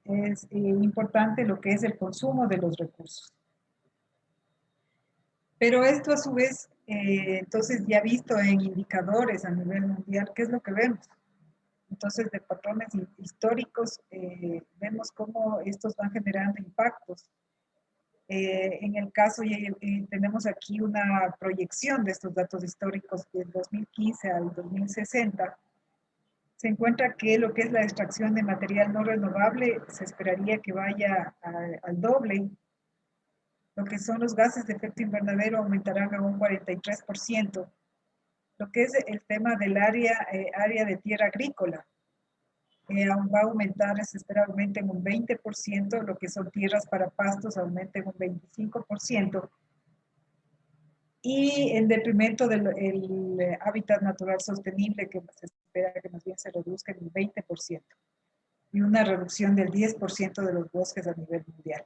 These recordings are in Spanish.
es importante lo que es el consumo de los recursos. Pero esto a su vez, entonces ya visto en indicadores a nivel mundial, ¿qué es lo que vemos? Entonces, de patrones históricos, vemos cómo estos van generando impactos. En el caso, tenemos aquí una proyección de estos datos históricos del 2015 al 2060. Se encuentra que lo que es la extracción de material no renovable se esperaría que vaya al doble. Lo que son los gases de efecto invernadero aumentarán a un 43%. Lo que es el tema del área de tierra agrícola, va a aumentar, se espera aumente en un 20%, lo que son tierras para pastos aumenten un 25%, y en detrimento del hábitat natural sostenible, que se espera que más bien se reduzca en un 20%, y una reducción del 10% de los bosques a nivel mundial.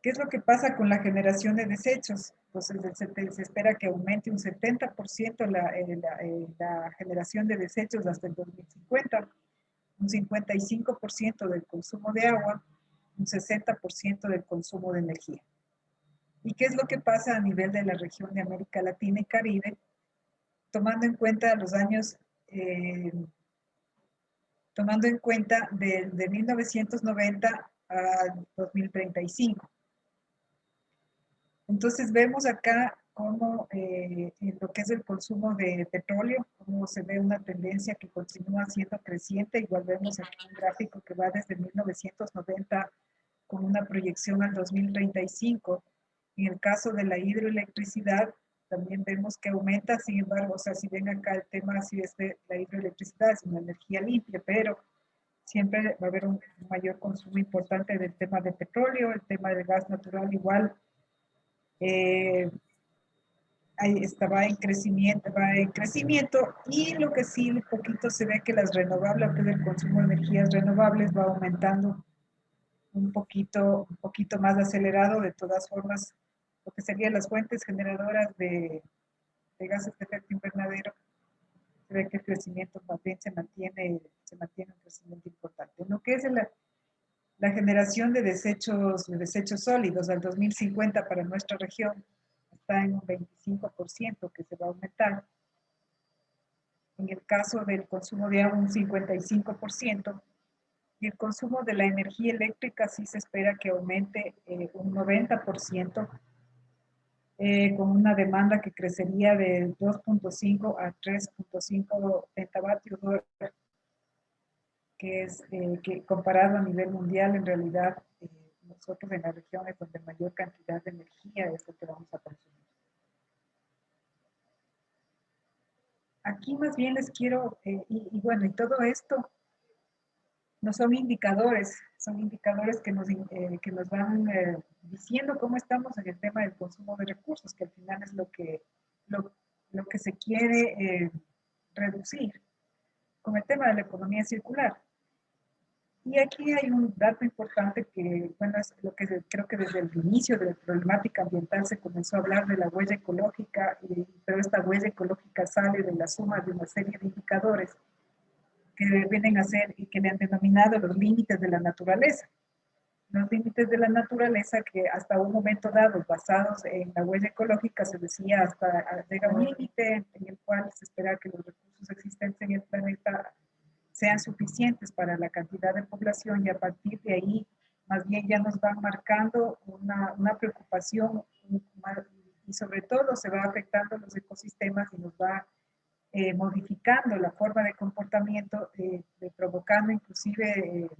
¿Qué es lo que pasa con la generación de desechos? Pues se espera que aumente un 70% la generación de desechos hasta el 2050, un 55% del consumo de agua, un 60% del consumo de energía. ¿Y qué es lo que pasa a nivel de la región de América Latina y Caribe? Tomando en cuenta los años, tomando en cuenta de 1990 a 2035. Entonces vemos acá cómo en lo que es el consumo de petróleo, cómo se ve una tendencia que continúa siendo creciente. Igual vemos aquí un gráfico que va desde 1990 con una proyección al 2035. En el caso de la hidroelectricidad, también vemos que aumenta, sin embargo, o sea, si ven acá el tema, si es de la hidroelectricidad, es una energía limpia, pero siempre va a haber un mayor consumo importante del tema de petróleo, el tema del gas natural igual. Ahí está, va en crecimiento, y lo que sí un poquito se ve que las renovables, que el consumo de energías renovables va aumentando un poquito más acelerado. De todas formas, lo que serían las fuentes generadoras de gases de efecto invernadero, se ve que el crecimiento también se mantiene un crecimiento importante. En lo que es la generación de desechos sólidos al 2050 para nuestra región, está en un 25% que se va a aumentar. En el caso del consumo de agua, un 55%. Y el consumo de la energía eléctrica sí se espera que aumente un 90%, con una demanda que crecería de 2.5 a 3.5 petavatios hora, que es que comparado a nivel mundial, en realidad nosotros en las regiones donde mayor cantidad de energía es lo que vamos a consumir. Aquí más bien les quiero, y bueno, y todo esto no son indicadores que nos van diciendo cómo estamos en el tema del consumo de recursos, que al final es lo que se quiere reducir con el tema de la economía circular. Y aquí hay un dato importante que, bueno, es lo que creo que desde el inicio de la problemática ambiental se comenzó a hablar de la huella ecológica, pero esta huella ecológica sale de la suma de una serie de indicadores que vienen a ser y que le han denominado los límites de la naturaleza. Los límites de la naturaleza que hasta un momento dado, basados en la huella ecológica, se decía hasta llega un límite en el cual se espera que los recursos existentes en el planeta sean suficientes para la cantidad de población, y a partir de ahí más bien ya nos van marcando una preocupación, y sobre todo se va afectando los ecosistemas y nos va modificando la forma de comportamiento, provocando inclusive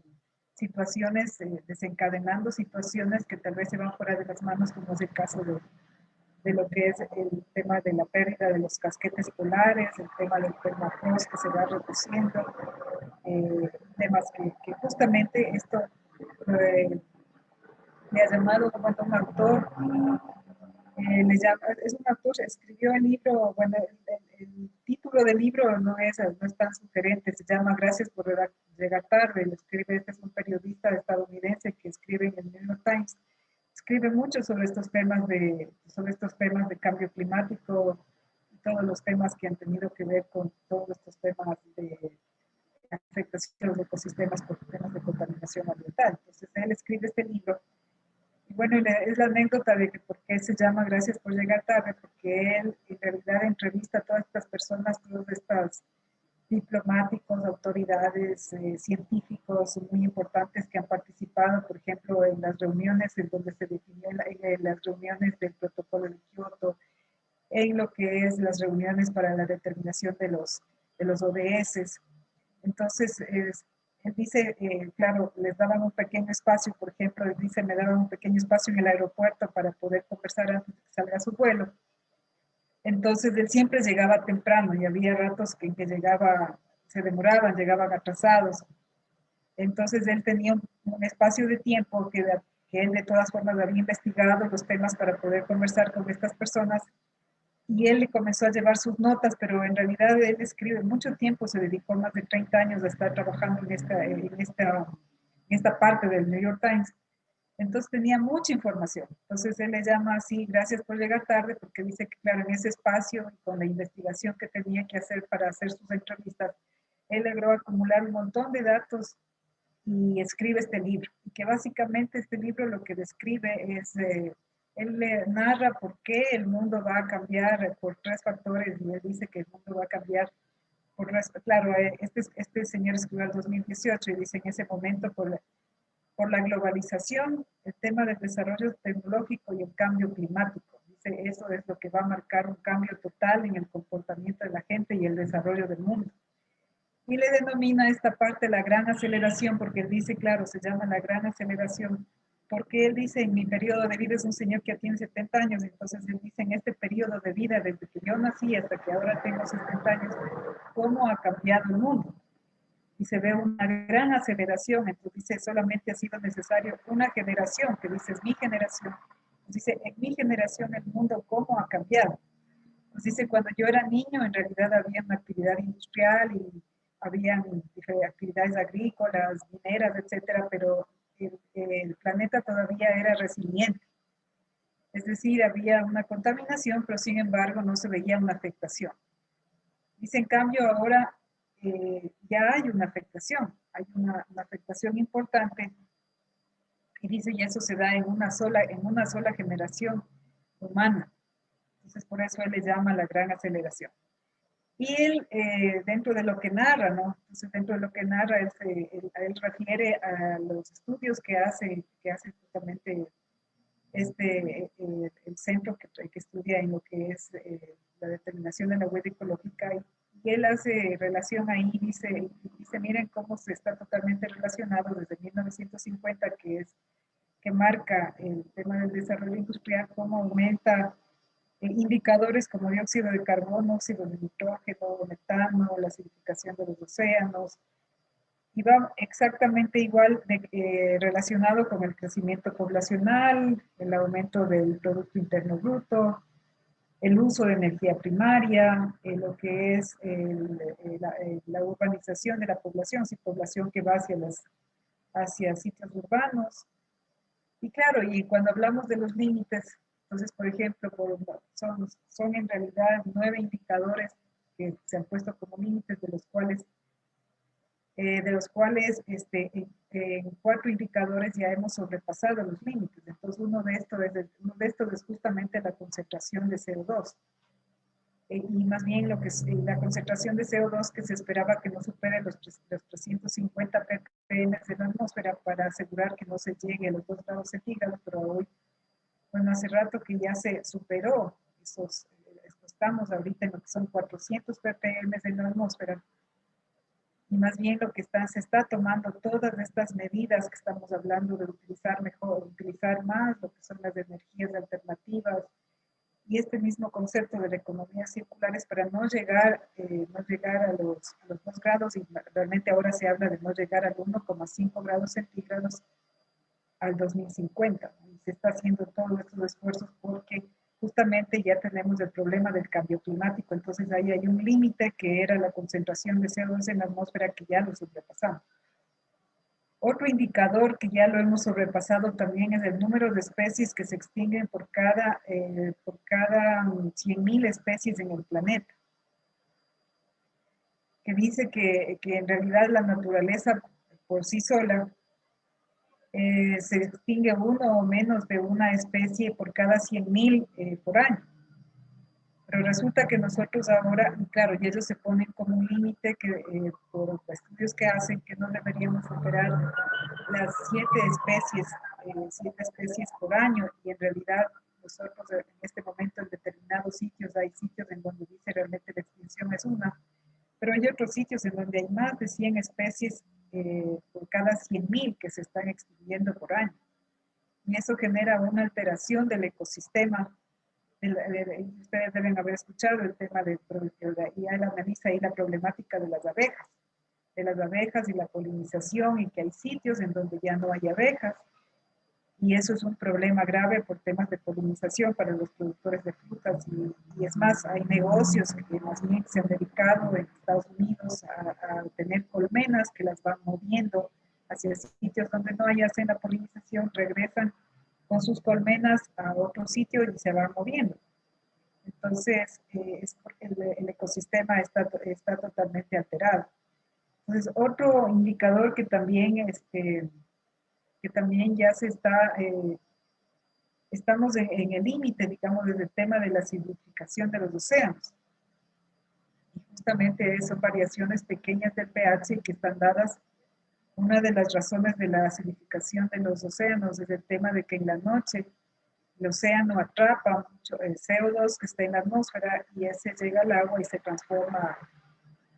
situaciones, desencadenando situaciones que tal vez se van fuera de las manos, como es el caso de lo que es el tema de la pérdida de los casquetes polares, el tema del permafrost que se va reduciendo, temas que justamente esto le ha llamado como un autor, es un autor, escribió el libro, bueno, el título del libro no es tan sugerente, se llama Gracias por llegar tarde, lo escribe, este es un periodista estadounidense que escribe en el New York Times, escribe mucho sobre estos temas de cambio climático y todos los temas que han tenido que ver con todos estos temas de afectación de los ecosistemas por temas de contaminación ambiental. Entonces él escribe este libro. Y bueno, es la anécdota de que por qué se llama Gracias por llegar tarde, porque él en realidad entrevista a todas estas personas, todas estas diplomáticos, autoridades, científicos muy importantes que han participado, por ejemplo, en las reuniones en donde se definió, en las reuniones del protocolo de Kioto, en lo que es las reuniones para la determinación de los ODS. Entonces, él dice, claro, les daban un pequeño espacio, por ejemplo, él dice, me daban un pequeño espacio en el aeropuerto para poder conversar antes de que salga su vuelo. Entonces, él siempre llegaba temprano y había ratos en que llegaba, se demoraban, llegaban atrasados. Entonces, él tenía un espacio de tiempo que él de todas formas había investigado los temas para poder conversar con estas personas y él le comenzó a llevar sus notas, pero en realidad él escribe mucho tiempo, se dedicó más de 30 años a estar trabajando en esta parte del New York Times. Entonces tenía mucha información. Entonces él le llama así, gracias por llegar tarde, porque dice que, claro, en ese espacio, con la investigación que tenía que hacer para hacer sus entrevistas, él logró acumular un montón de datos y escribe este libro. Y que básicamente este libro lo que describe es, él le narra por qué el mundo va a cambiar por tres factores, y él dice que el mundo va a cambiar por, claro, este señor escribió el 2018 y dice en ese momento por la globalización, el tema del desarrollo tecnológico y el cambio climático. Dice, eso es lo que va a marcar un cambio total en el comportamiento de la gente y el desarrollo del mundo. Y le denomina esta parte la gran aceleración, porque él dice, claro, se llama la gran aceleración, porque él dice, en mi periodo de vida es un señor que ya tiene 70 años, entonces él dice, en este periodo de vida, desde que yo nací hasta que ahora tengo 70 años, ¿cómo ha cambiado el mundo? Y se ve una gran aceleración, entonces dice, solamente ha sido necesario una generación, que dice, es mi generación. Entonces dice, en mi generación el mundo, ¿cómo ha cambiado? Nos dice, cuando yo era niño, en realidad había una actividad industrial y había actividades agrícolas, mineras, etcétera, pero el planeta todavía era resiliente. Es decir, había una contaminación, pero sin embargo no se veía una afectación. Dice, en cambio, ahora ya hay una afectación, hay una afectación importante, y dice, y eso se da en una sola generación humana. Entonces, por eso él le llama la gran aceleración. Y él, dentro de lo que narra, ¿no? Entonces, dentro de lo que narra, él refiere a los estudios que hace justamente el centro que estudia en lo que es la determinación de la huella ecológica. Y él hace relación ahí, dice, miren cómo se está totalmente relacionado desde 1950, que marca el tema del desarrollo industrial, cómo aumenta indicadores como dióxido de carbono, óxido de nitrógeno, metano, la acidificación de los océanos, y va exactamente igual relacionado con el crecimiento poblacional, el aumento del Producto Interno Bruto, el uso de energía primaria, lo que es la urbanización de la población, si población que va hacia sitios urbanos. Y claro, y cuando hablamos de los límites, entonces, por ejemplo, son en realidad 9 indicadores que se han puesto como límites, de los cuales en 4 indicadores ya hemos sobrepasado los límites. Entonces, uno de estos es justamente la concentración de CO2. Y más bien la concentración de CO2 que se esperaba que no supere los 350 ppm de la atmósfera para asegurar que no se llegue a los 2 grados centígrados, pero hoy, bueno, hace rato que ya se superó estamos ahorita en lo que son 400 ppm de la atmósfera. Y más bien se está tomando todas estas medidas que estamos hablando de utilizar mejor, utilizar más lo que son las energías alternativas, y este mismo concepto de la economía circular es para no llegar a los 2 grados, y realmente ahora se habla de no llegar al 1,5 grados centígrados al 2050. Y se está haciendo todos estos esfuerzos porque justamente ya tenemos el problema del cambio climático, entonces ahí hay un límite que era la concentración de CO2 en la atmósfera que ya lo sobrepasamos. Otro indicador que ya lo hemos sobrepasado también es el número de especies que se extinguen por cada 100.000 especies en el planeta. que dice que en realidad la naturaleza por sí sola se extingue uno o menos de una especie por cada 100.000 por año. Pero resulta que nosotros ahora, claro, y ellos se ponen como un límite que por estudios que hacen que no deberíamos superar las 7 especies por año, y en realidad nosotros en este momento en determinados sitios hay sitios en donde dice realmente la extinción es una, pero hay otros sitios en donde hay más de 100 especies por cada 100.000 que se están extinguiendo por año. Y eso genera una alteración del ecosistema. Ustedes deben haber escuchado el tema y él analiza ahí la problemática de las abejas y la polinización, y que hay sitios en donde ya no hay abejas, y eso es un problema grave por temas de polinización para los productores de frutas, y es más, hay negocios que más bien se han dedicado en Estados Unidos a tener colmenas que las van moviendo hacia sitios donde no hacen la polinización, regresan con sus colmenas a otro sitio y se van moviendo. Entonces, es porque el ecosistema está totalmente alterado. Entonces, otro indicador que también ya estamos en el límite, digamos, desde el tema de la acidificación de los océanos. Y justamente son variaciones pequeñas del pH que están dadas. Una de las razones de la acidificación de los océanos es el tema de que en la noche el océano atrapa mucho CO2 que está en la atmósfera, y ese llega al agua y se transforma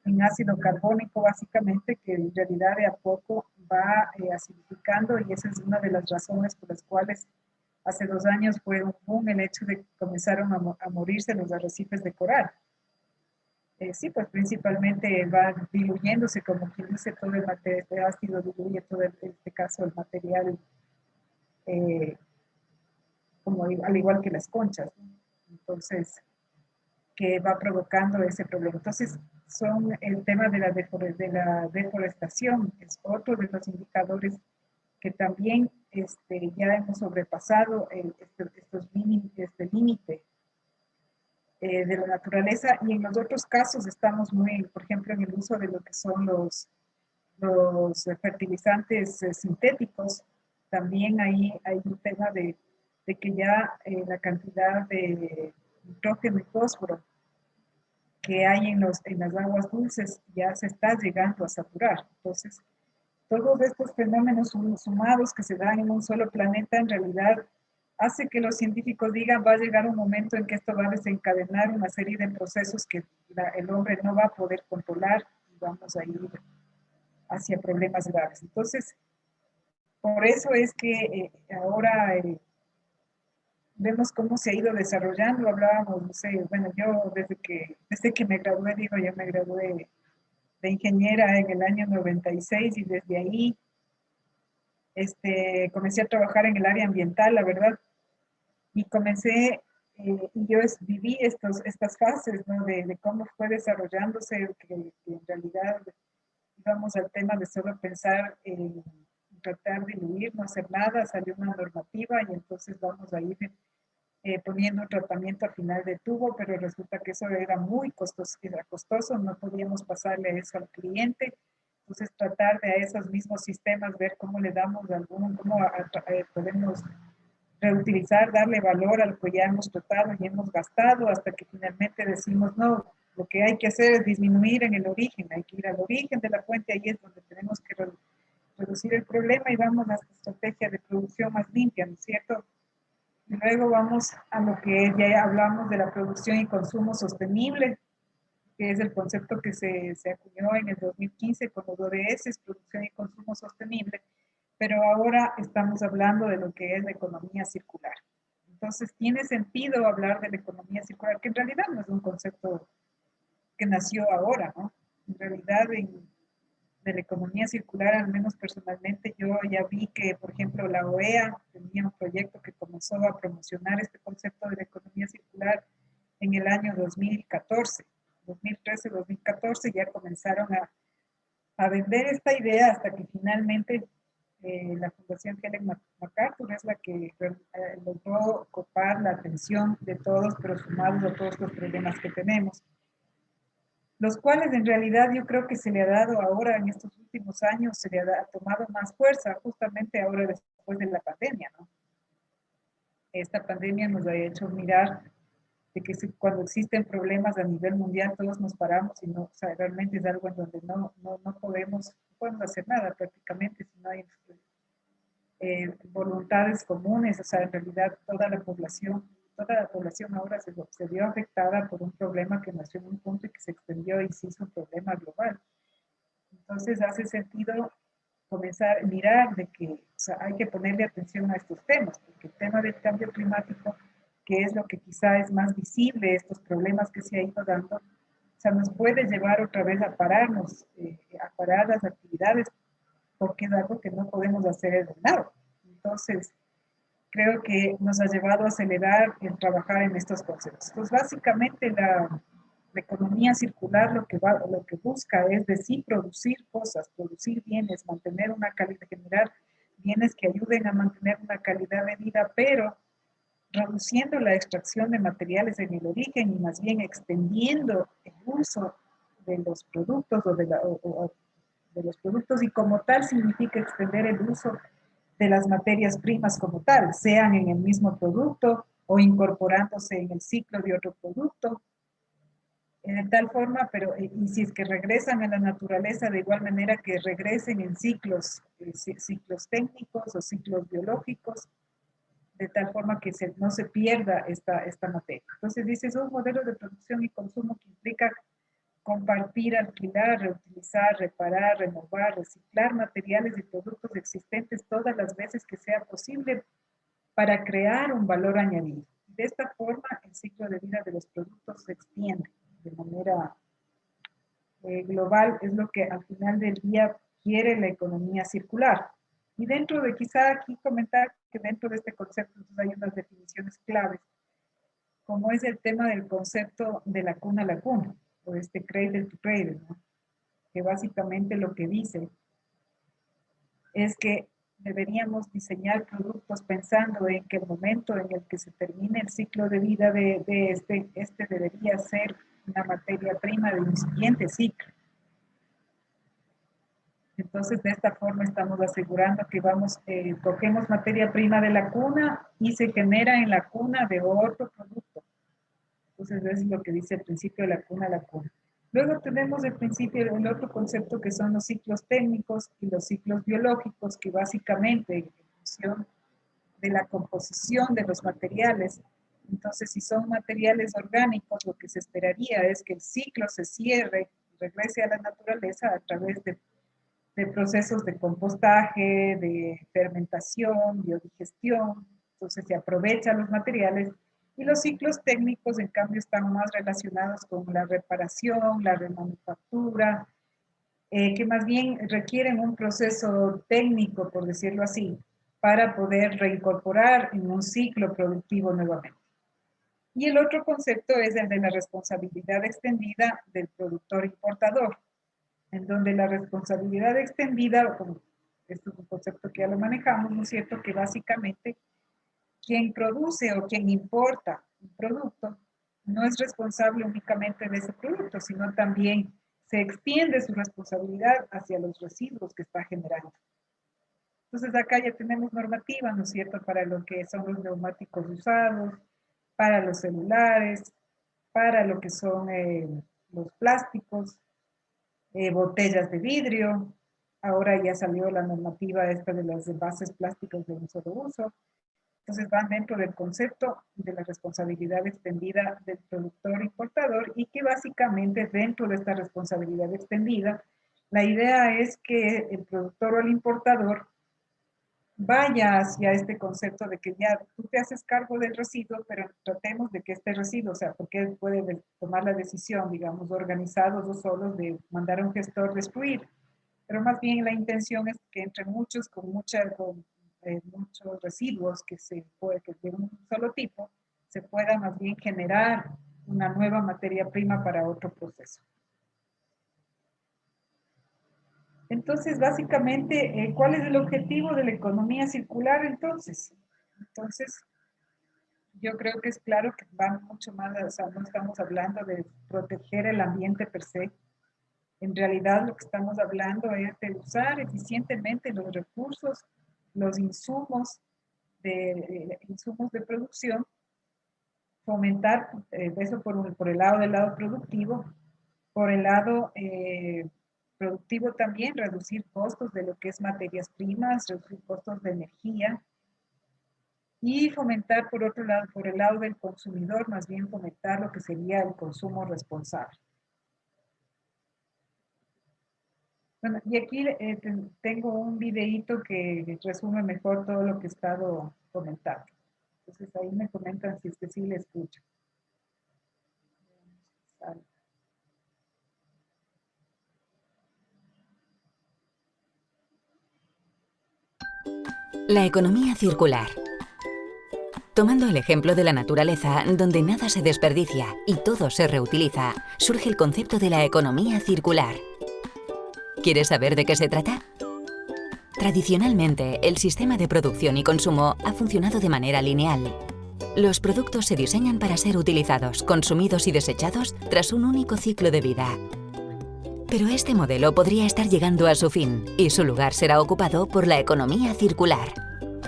en ácido carbónico, básicamente, que en realidad de a poco va acidificando, y esa es una de las razones por las cuales hace 2 años fue un boom el hecho de que comenzaron a morirse los arrecifes de coral. Sí, pues principalmente va diluyéndose, como quien dice, todo el material, este ácido diluye todo, en este caso, el material, eh, como al igual que las conchas, ¿no? Entonces, que va provocando ese problema. Entonces, son el tema de la deforestación, es otro de los indicadores que también ya hemos sobrepasado estos límites, este límite de la naturaleza, y en los otros casos estamos muy, por ejemplo, en el uso de lo que son los fertilizantes sintéticos. También ahí hay un tema de que ya la cantidad de nitrógeno y fósforo que hay en las aguas dulces ya se está llegando a saturar. Entonces, todos estos fenómenos sumados que se dan en un solo planeta, en realidad hace que los científicos digan, va a llegar un momento en que esto va a desencadenar una serie de procesos que el hombre no va a poder controlar, y vamos a ir hacia problemas graves. Entonces, por eso es que ahora vemos cómo se ha ido desarrollando. Hablábamos, no sé, bueno, yo desde que me gradué, digo, yo me gradué de ingeniera en el año 96, y desde ahí comencé a trabajar en el área ambiental, la verdad, y y yo viví estas fases, ¿no? De cómo fue desarrollándose, que en realidad íbamos al tema de solo pensar en tratar de diluir, no hacer nada, salió una normativa, y entonces vamos a ir poniendo un tratamiento a final de tubo, pero resulta que eso era costoso, no podíamos pasarle eso al cliente. Entonces, tratar de a esos mismos sistemas ver cómo le damos podemos reutilizar, darle valor a lo que ya hemos tratado y hemos gastado, hasta que finalmente decimos, no, lo que hay que hacer es disminuir en el origen, hay que ir al origen de la fuente, ahí es donde tenemos que reducir el problema, y vamos a esta estrategia de producción más limpia, ¿no es cierto? Y luego vamos a lo que ya hablamos de la producción y consumo sostenible, que es el concepto que se acuñó en el 2015 con los ODS, producción y consumo sostenible, pero ahora estamos hablando de lo que es la economía circular. Entonces, tiene sentido hablar de la economía circular, que en realidad no es un concepto que nació ahora, ¿no? En realidad, de la economía circular, al menos personalmente, yo ya vi que, por ejemplo, la OEA tenía un proyecto que comenzó a promocionar este concepto de la economía circular en el año 2014, 2013-2014, ya comenzaron a vender esta idea, hasta que finalmente la Fundación Helen MacArthur es la que logró copar la atención de todos, pero sumados a todos los problemas que tenemos. los cuales en realidad yo creo que se le ha dado ahora en estos últimos años, ha tomado más fuerza, justamente ahora después de la pandemia, ¿no? Esta pandemia nos ha hecho mirar de que cuando existen problemas a nivel mundial todos nos paramos y no, o sea, realmente es algo en donde no podemos hacer nada prácticamente si no hay voluntades comunes, o sea, en realidad toda la población ahora se vio afectada por un problema que nació en un punto y que se extendió y se hizo un problema global. Entonces hace sentido comenzar a mirar de que, o sea, hay que ponerle atención a estos temas, porque el tema del cambio climático, que es lo que quizá es más visible, estos problemas que se ha ido dando, o sea, nos puede llevar otra vez a pararnos, a parar las actividades, porque es algo que no podemos hacer de nada. Entonces, creo que nos ha llevado a acelerar el trabajar en estos conceptos. Pues básicamente la economía circular lo que busca es de sí producir cosas, producir bienes, mantener una calidad, generar bienes que ayuden a mantener una calidad de vida, pero reduciendo la extracción de materiales en el origen y más bien extendiendo el uso de los productos o de los productos y como tal significa extender el uso de las materias primas como tal, sean en el mismo producto o incorporándose en el ciclo de otro producto, de tal forma, pero y si es que regresan a la naturaleza de igual manera que regresen en ciclos técnicos o ciclos biológicos, de tal forma que no se pierda esta materia. Entonces dice, es un modelo de producción y consumo que implica compartir, alquilar, reutilizar, reparar, renovar, reciclar materiales y productos existentes todas las veces que sea posible para crear un valor añadido. De esta forma, el ciclo de vida de los productos se extiende de manera global, es lo que al final del día quiere la economía circular. Y dentro de, quizá aquí comentar que dentro de este concepto hay unas definiciones claves, como es el tema del concepto de la cuna a la cuna, o este cradle to cradle, ¿no? Que básicamente lo que dice es que deberíamos diseñar productos pensando en que el momento en el que se termine el ciclo de vida de este debería ser una materia prima de un siguiente ciclo. Entonces, de esta forma estamos asegurando que cogemos materia prima de la cuna y se genera en la cuna de otro producto. Entonces, eso es lo que dice el principio de la cuna a la cuna. Luego tenemos el otro concepto que son los ciclos técnicos y los ciclos biológicos, que básicamente en función de la composición de los materiales, entonces si son materiales orgánicos, lo que se esperaría es que el ciclo se cierre y regrese a la naturaleza a través de procesos de compostaje, de fermentación, biodigestión, entonces se aprovechan los materiales y los ciclos técnicos, en cambio, están más relacionados con la reparación, la remanufactura, que más bien requieren un proceso técnico, por decirlo así, para poder reincorporar en un ciclo productivo nuevamente. Y el otro concepto es el de la responsabilidad extendida del productor importador, en donde la responsabilidad extendida, como esto es un concepto que ya lo manejamos, ¿no es cierto? Que básicamente quien produce o quien importa un producto no es responsable únicamente de ese producto, sino también se extiende su responsabilidad hacia los residuos que está generando. Entonces acá ya tenemos normativa, ¿no es cierto?, para lo que son los neumáticos usados, para los celulares, para lo que son los plásticos, botellas de vidrio. Ahora ya salió la normativa esta de las envases plásticos de un solo uso. Entonces van dentro del concepto de la responsabilidad extendida del productor importador y que básicamente dentro de esta responsabilidad extendida, la idea es que el productor o el importador vaya hacia este concepto de que ya tú te haces cargo del residuo, pero tratemos de que este residuo, o sea, porque él puede tomar la decisión, digamos, organizados o solos, de mandar a un gestor destruir, pero más bien la intención es que entre muchos, muchos residuos que de un solo tipo, se pueda más bien generar una nueva materia prima para otro proceso. Entonces, básicamente, ¿cuál es el objetivo de la economía circular entonces? Entonces, Yo creo que es claro que va mucho más, o sea, no estamos hablando de proteger el ambiente per se. En realidad lo que estamos hablando es de usar eficientemente los recursos, los insumos de producción, fomentar eso por el lado productivo, por el lado productivo también, reducir costos de lo que es materias primas, reducir costos de energía, y fomentar por otro lado, por el lado del consumidor, más bien fomentar lo que sería el consumo responsable. Bueno, y aquí tengo un videíto que resume mejor todo lo que he estado comentando. Entonces ahí me comentan si es que sí le escuchan. La economía circular. Tomando el ejemplo de la naturaleza, donde nada se desperdicia y todo se reutiliza, surge el concepto de la economía circular. ¿Quieres saber de qué se trata? Tradicionalmente, el sistema de producción y consumo ha funcionado de manera lineal. Los productos se diseñan para ser utilizados, consumidos y desechados tras un único ciclo de vida. Pero este modelo podría estar llegando a su fin y su lugar será ocupado por la economía circular.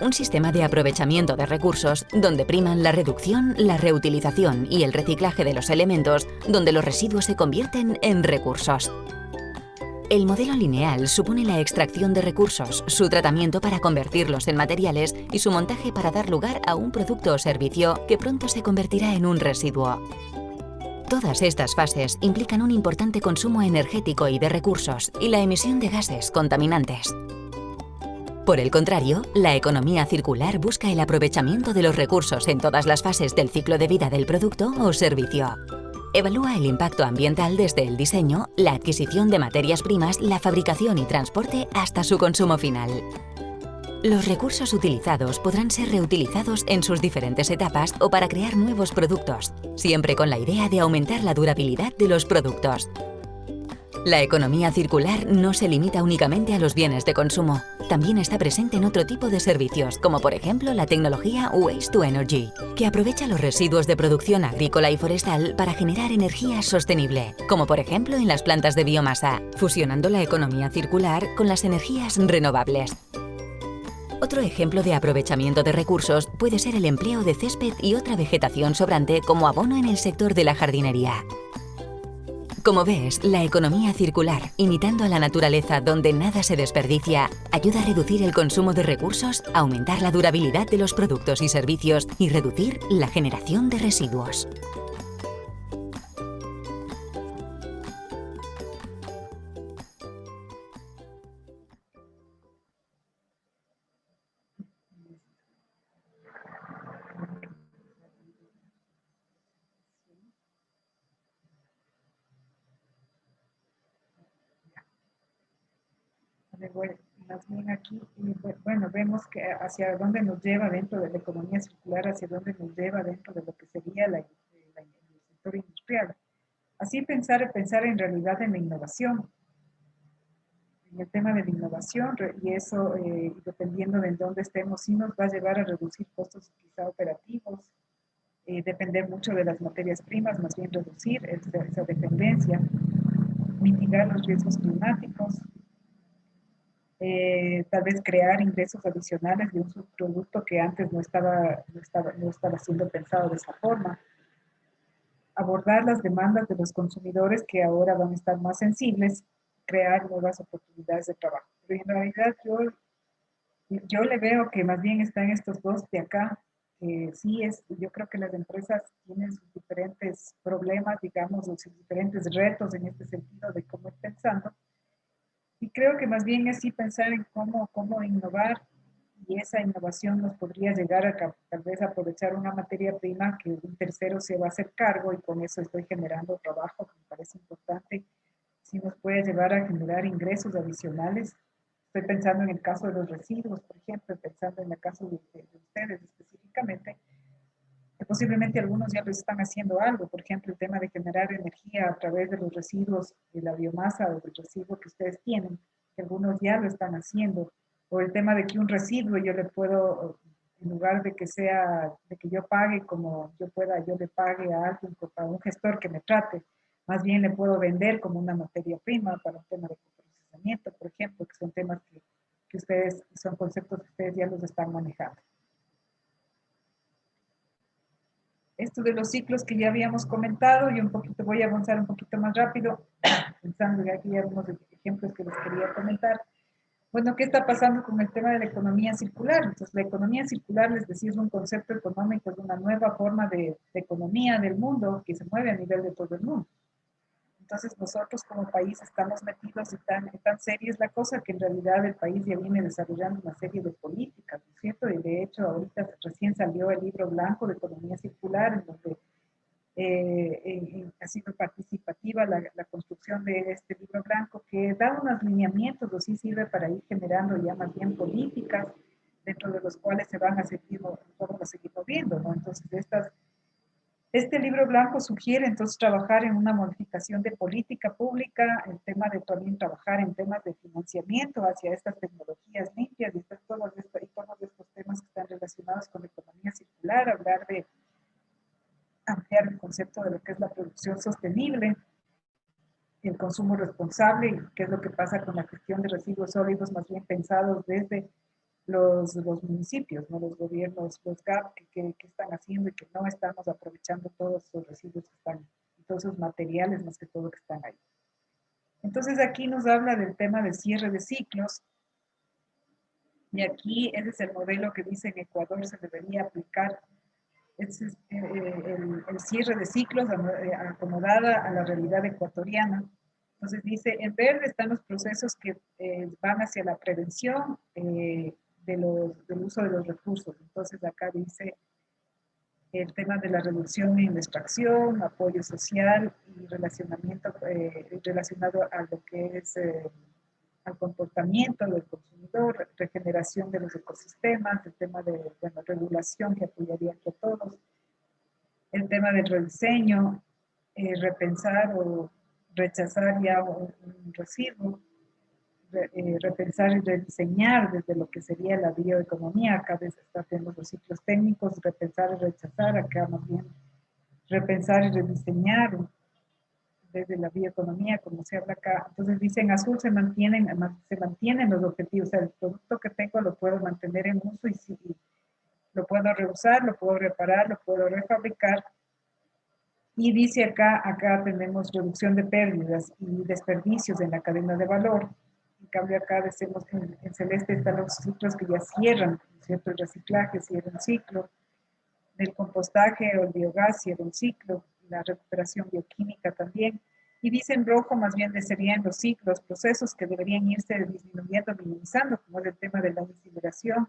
Un sistema de aprovechamiento de recursos donde priman la reducción, la reutilización y el reciclaje de los elementos, donde los residuos se convierten en recursos. El modelo lineal supone la extracción de recursos, su tratamiento para convertirlos en materiales y su montaje para dar lugar a un producto o servicio que pronto se convertirá en un residuo. Todas estas fases implican un importante consumo energético y de recursos y la emisión de gases contaminantes. Por el contrario, la economía circular busca el aprovechamiento de los recursos en todas las fases del ciclo de vida del producto o servicio. Evalúa el impacto ambiental desde el diseño, la adquisición de materias primas, la fabricación y transporte hasta su consumo final. Los recursos utilizados podrán ser reutilizados en sus diferentes etapas o para crear nuevos productos, siempre con la idea de aumentar la durabilidad de los productos. La economía circular no se limita únicamente a los bienes de consumo. También está presente en otro tipo de servicios, como por ejemplo la tecnología Waste to Energy, que aprovecha los residuos de producción agrícola y forestal para generar energía sostenible, como por ejemplo en las plantas de biomasa, fusionando la economía circular con las energías renovables. Otro ejemplo de aprovechamiento de recursos puede ser el empleo de césped y otra vegetación sobrante como abono en el sector de la jardinería. Como ves, la economía circular, imitando a la naturaleza donde nada se desperdicia, ayuda a reducir el consumo de recursos, aumentar la durabilidad de los productos y servicios y reducir la generación de residuos. Más bien aquí, bueno, vemos que hacia dónde nos lleva dentro de la economía circular, hacia dónde nos lleva dentro de lo que sería el sector industrial. Así pensar en realidad en la innovación, en el tema de la innovación, y eso, dependiendo de dónde estemos, sí nos va a llevar a reducir costos quizá operativos, depender mucho de las materias primas, más bien reducir esa dependencia, mitigar los riesgos climáticos, tal vez crear ingresos adicionales de un subproducto que antes no estaba siendo pensado de esa forma, abordar las demandas de los consumidores que ahora van a estar más sensibles, crear nuevas oportunidades de trabajo. Pero en realidad yo le veo que más bien están estos dos de acá. Sí, yo creo que las empresas tienen sus diferentes problemas, digamos, sus diferentes retos en este sentido de cómo ir pensando. Y creo que más bien es sí pensar en cómo innovar, y esa innovación nos podría llegar a tal vez aprovechar una materia prima que un tercero se va a hacer cargo, y con eso estoy generando trabajo, que me parece importante. Sí nos puede llevar a generar ingresos adicionales. Estoy pensando en el caso de los residuos, por ejemplo, pensando en el caso de ustedes específicamente, que posiblemente algunos ya lo están haciendo algo, por ejemplo, el tema de generar energía a través de los residuos de la biomasa o del residuo que ustedes tienen, que algunos ya lo están haciendo, o el tema de que un residuo yo le puedo En lugar de que sea, de que yo pague como yo pueda, yo le pague a alguien, a un gestor que me trate, más bien le puedo vender como una materia prima para un tema de procesamiento, por ejemplo, que son temas que ustedes, son conceptos que ustedes ya los están manejando. Esto de los ciclos que ya habíamos comentado, yo un poquito voy a avanzar un poquito más rápido, pensando que aquí hay algunos ejemplos que les quería comentar. Bueno, ¿qué está pasando con el tema de la economía circular? Entonces, la economía circular, les decía, es un concepto económico, es una nueva forma de economía del mundo que se mueve a nivel de todo el mundo. Entonces, nosotros como país estamos metidos y tan seria es la cosa que en realidad el país ya viene desarrollando una serie de políticas, ¿no es cierto? Y de hecho, ahorita recién salió el libro blanco de economía circular, en donde ha sido participativa la construcción de este libro blanco que da unos lineamientos o sí sirve para ir generando ya más bien políticas dentro de los cuales se van a seguir, vamos a seguir moviendo, ¿no? Entonces, este libro blanco sugiere entonces trabajar en una modificación de política pública, el tema de también trabajar en temas de financiamiento hacia estas tecnologías limpias y todos estos temas que están relacionados con la economía circular, hablar de ampliar el concepto de lo que es la producción sostenible, el consumo responsable y qué es lo que pasa con la gestión de residuos sólidos, más bien pensados desde los municipios, ¿no? Los gobiernos, los GAP, que están haciendo y que no estamos aprovechando todos esos residuos que están, y todos esos materiales más que todo que están ahí. Entonces aquí nos habla del tema del cierre de ciclos, y aquí ese es el modelo que dice en Ecuador se debería aplicar. Es el cierre de ciclos acomodada a la realidad ecuatoriana. Entonces dice, en verde están los procesos que van hacia la prevención del uso de los recursos. Entonces acá dice el tema de la reducción en la extracción, apoyo social y relacionamiento relacionado a lo que es al comportamiento del consumidor, regeneración de los ecosistemas, el tema de bueno, regulación que apoyaría a todos, el tema del rediseño, repensar o rechazar ya un residuo, repensar y rediseñar desde lo que sería la bioeconomía. Acá tenemos los ciclos técnicos, repensar y rechazar, acá más bien repensar y rediseñar desde la bioeconomía, como se habla acá. Entonces dice, en azul se mantienen los objetivos, o sea, el producto que tengo lo puedo mantener en uso y lo puedo reusar, lo puedo reparar, lo puedo refabricar. Y dice acá tenemos reducción de pérdidas y desperdicios en la cadena de valor. En cambio acá decimos que en celeste están los ciclos que ya cierran, ¿cierto? El reciclaje cierra un ciclo, el compostaje o el biogás cierra un ciclo, la recuperación bioquímica también. Y dice en rojo más bien serían los ciclos, procesos que deberían irse disminuyendo, minimizando, como es el tema de la incineración,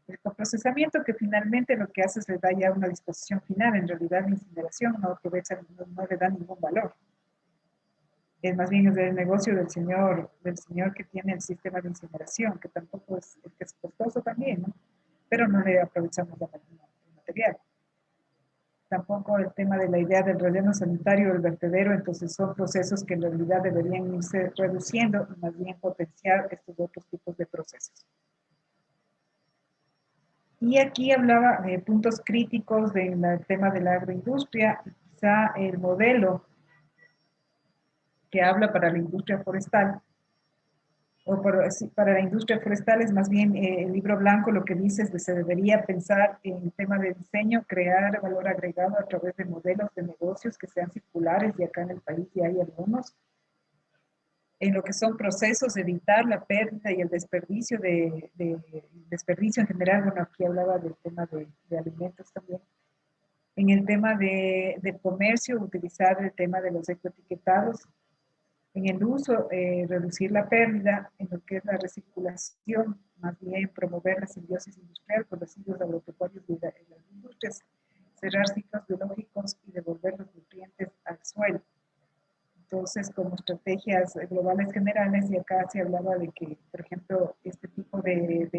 el coprocesamiento, que finalmente lo que hace es le da ya una disposición final. En realidad la incineración no aprovecha, no le da ningún valor. Es más bien es el negocio del señor que tiene el sistema de incineración, que tampoco es, que es costoso también, ¿no? Pero no le aprovechamos el material. Tampoco el tema de la idea del relleno sanitario del vertedero, entonces son procesos que en realidad deberían irse reduciendo y más bien potenciar estos otros tipos de procesos. Y aquí hablaba de puntos críticos del tema de la agroindustria, quizá el modelo que habla para la industria forestal, o para la industria forestal es más bien el libro blanco lo que dice es que se debería pensar en el tema de diseño, crear valor agregado a través de modelos de negocios que sean circulares, y acá en el país ya hay algunos, en lo que son procesos, evitar la pérdida y el desperdicio desperdicio en general. Bueno, aquí hablaba del tema de alimentos también. En el tema de comercio, utilizar el tema de los ecoetiquetados. En el uso, reducir la pérdida. En lo que es la recirculación, más bien promover la simbiosis industrial con residuos agropecuarios de las industrias. Cerrar ciclos biológicos y devolver los nutrientes al suelo. Entonces, como estrategias globales generales, y acá se hablaba de que, por ejemplo, este tipo de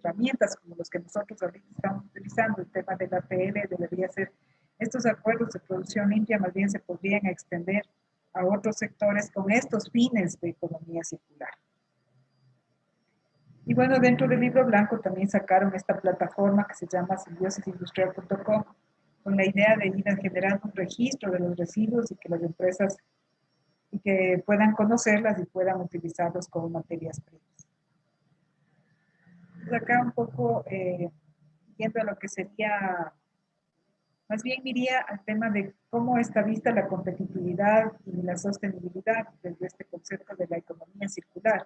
herramientas como los que nosotros ahorita estamos utilizando, el tema de la APL debería ser, estos acuerdos de producción limpia más bien se podrían extender a otros sectores con estos fines de economía circular. Y bueno, dentro del libro blanco también sacaron esta plataforma que se llama simbiosisindustrial.com, con la idea de ir generando un registro de los residuos y que las empresas y que puedan conocerlas y puedan utilizarlos como materias primas. Entonces acá un poco yendo a lo que sería, más bien iría al tema de cómo está vista la competitividad y la sostenibilidad desde este concepto de la economía circular.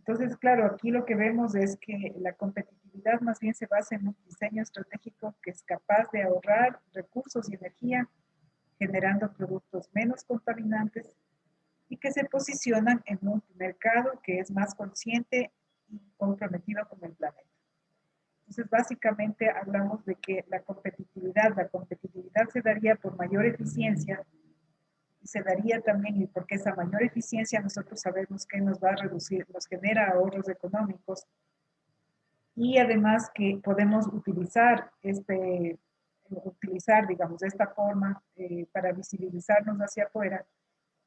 Entonces, claro, aquí lo que vemos es que la competitividad más bien se basa en un diseño estratégico que es capaz de ahorrar recursos y energía, generando productos menos contaminantes y que se posicionan en un mercado que es más consciente y comprometido con el planeta. Entonces, básicamente hablamos de que la competitividad se daría por mayor eficiencia y se daría también, y porque esa mayor eficiencia nosotros sabemos que nos va a reducir, nos genera ahorros económicos y además que podemos utilizar, digamos, de esta forma para visibilizarnos hacia afuera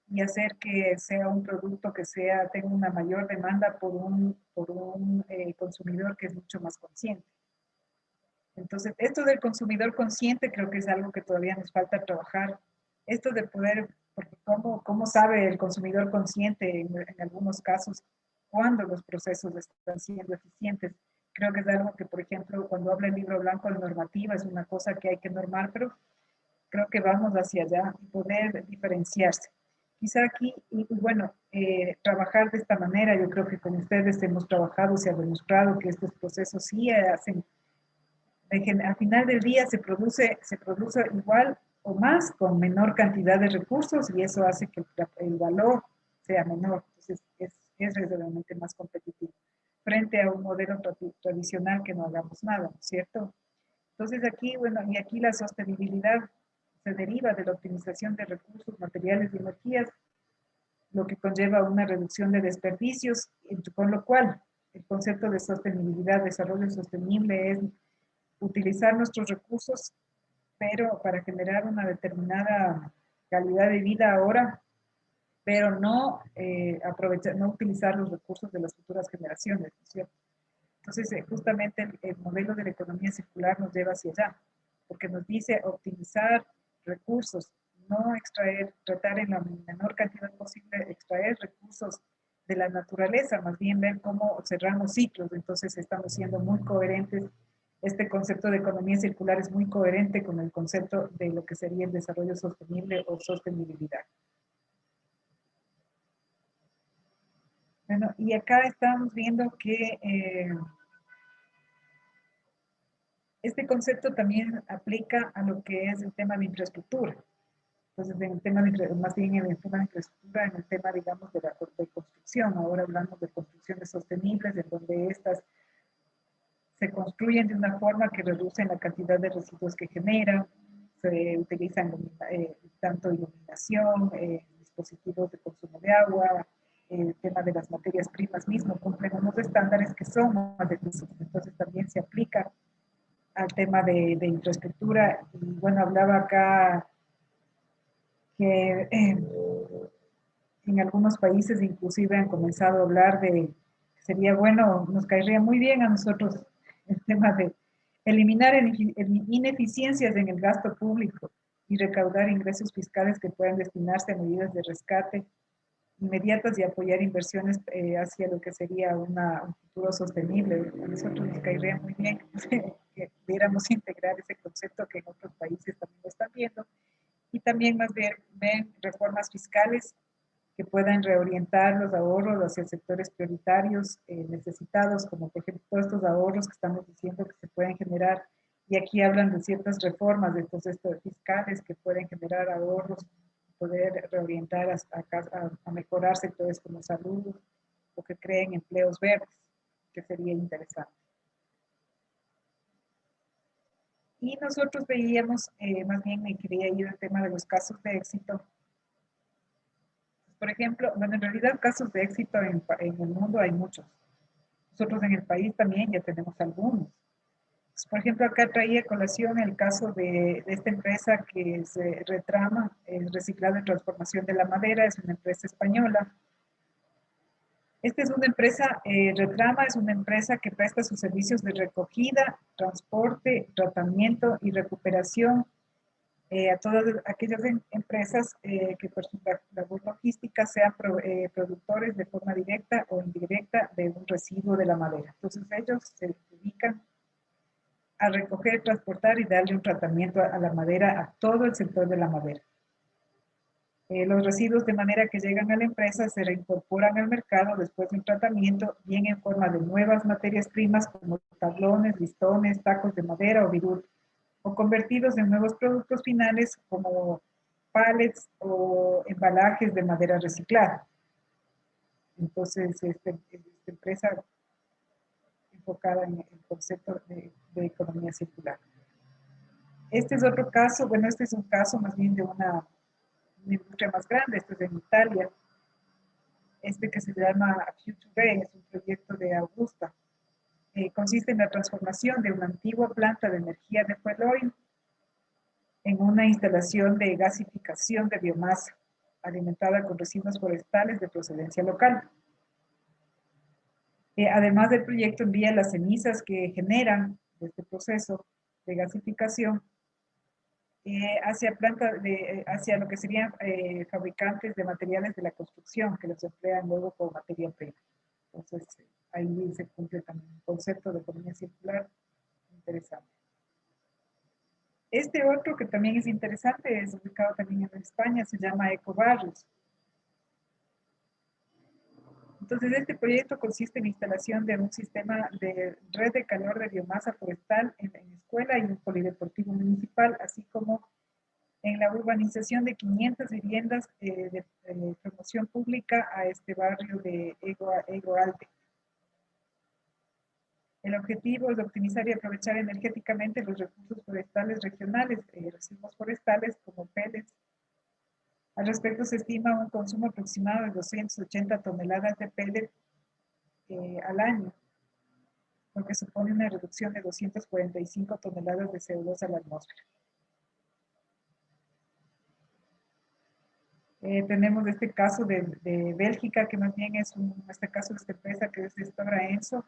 y hacer que sea un producto que tenga una mayor demanda por un consumidor que es mucho más consciente. Entonces, esto del consumidor consciente creo que es algo que todavía nos falta trabajar. Esto de poder, porque ¿cómo sabe el consumidor consciente en algunos casos cuándo los procesos están siendo eficientes? Creo que es algo que, por ejemplo, cuando habla el libro blanco de normativa, es una cosa que hay que normar, pero creo que vamos hacia allá y poder diferenciarse. Quizá aquí, y bueno, trabajar de esta manera, yo creo que con ustedes hemos trabajado, se ha demostrado que estos procesos sí hacen al final del día se produce igual o más con menor cantidad de recursos y eso hace que el valor sea menor. Entonces es realmente más competitivo frente a un modelo tradicional que no hagamos nada, ¿no es cierto? Entonces aquí, bueno, y aquí la sostenibilidad se deriva de la optimización de recursos, materiales y energías, lo que conlleva una reducción de desperdicios, con lo cual el concepto de sostenibilidad, desarrollo sostenible es utilizar nuestros recursos, pero para generar una determinada calidad de vida ahora, pero no no utilizar los recursos de las futuras generaciones, ¿no es cierto? Entonces, justamente el modelo de la economía circular nos lleva hacia allá, porque nos dice optimizar recursos, no extraer, tratar en la menor cantidad posible, extraer recursos de la naturaleza, más bien ver cómo cerramos ciclos. Entonces, estamos siendo muy coherentes. Este concepto de economía circular es muy coherente con el concepto de lo que sería el desarrollo sostenible o sostenibilidad. Bueno, y acá estamos viendo que este concepto también aplica a lo que es el tema de infraestructura. Entonces, en el tema más bien en el tema de infraestructura, en el tema, digamos, de construcción. Ahora hablamos de construcciones sostenibles, en donde estas se construyen de una forma que reducen la cantidad de residuos que generan, se utilizan tanto iluminación, dispositivos de consumo de agua, el tema de las materias primas mismo, cumplen unos estándares que son más eficientes. Entonces también se aplica al tema de infraestructura. Y bueno, hablaba acá que en algunos países inclusive han comenzado a hablar de que sería bueno, nos caería muy bien a nosotros el tema de eliminar ineficiencias en el gasto público y recaudar ingresos fiscales que puedan destinarse a medidas de rescate inmediatas y apoyar inversiones hacia lo que sería un futuro sostenible. A nosotros nos caería muy bien que pudiéramos integrar ese concepto que en otros países también lo están viendo y también más bien ven reformas fiscales que puedan reorientar los ahorros hacia sectores prioritarios necesitados, como por ejemplo todos estos ahorros que estamos diciendo que se pueden generar, y aquí hablan de ciertas reformas de estos fiscales que pueden generar ahorros, poder reorientar a mejorar sectores como salud o que creen empleos verdes, que sería interesante. Y nosotros veíamos, más bien me quería ir al tema de los casos de éxito. Por ejemplo, bueno, en realidad casos de éxito en el mundo hay muchos. Nosotros en el país también ya tenemos algunos. Pues, por ejemplo, acá traía a colación el caso de esta empresa que se retrama el reciclado y transformación de la madera, es una empresa española. Esta es una empresa, Retrama es una empresa que presta sus servicios de recogida, transporte, tratamiento y recuperación a todas aquellas empresas que por su labor logística sean productores de forma directa o indirecta de un residuo de la madera. Entonces ellos se dedican a recoger, transportar y darle un tratamiento a la madera, a todo el sector de la madera. Los residuos de madera que llegan a la empresa se reincorporan al mercado después de un tratamiento, bien en forma de nuevas materias primas como tablones, listones, tacos de madera o virul, o convertidos en nuevos productos finales como pallets o embalajes de madera reciclada. Entonces, esta empresa enfocada en el concepto de economía circular. Este es otro caso, bueno, este es un caso más bien de una industria más grande, esto es en Italia, que se llama Future, es un proyecto de Augusta. Consiste en la transformación de una antigua planta de energía de fuel oil en una instalación de gasificación de biomasa alimentada con residuos forestales de procedencia local. Además del proyecto envía las cenizas que generan de este proceso de gasificación hacia lo que serían fabricantes de materiales de la construcción que los emplean luego como materia prima. Entonces, ahí se cumple también un concepto de economía circular interesante. Este otro que también es interesante, es ubicado también en España, se llama Ecobarrios. Entonces, este proyecto consiste en la instalación de un sistema de red de calor de biomasa forestal en escuela y un polideportivo municipal, así como en la urbanización de 500 viviendas de promoción pública a este barrio de Ego Alde. El objetivo es optimizar y aprovechar energéticamente los recursos forestales regionales, residuos forestales como pellets. Al respecto, se estima un consumo aproximado de 280 toneladas de pellet al año, lo que supone una reducción de 245 toneladas de CO2 a la atmósfera. Tenemos este caso de Bélgica, que más bien es este caso de esta empresa que es de Stora Enso,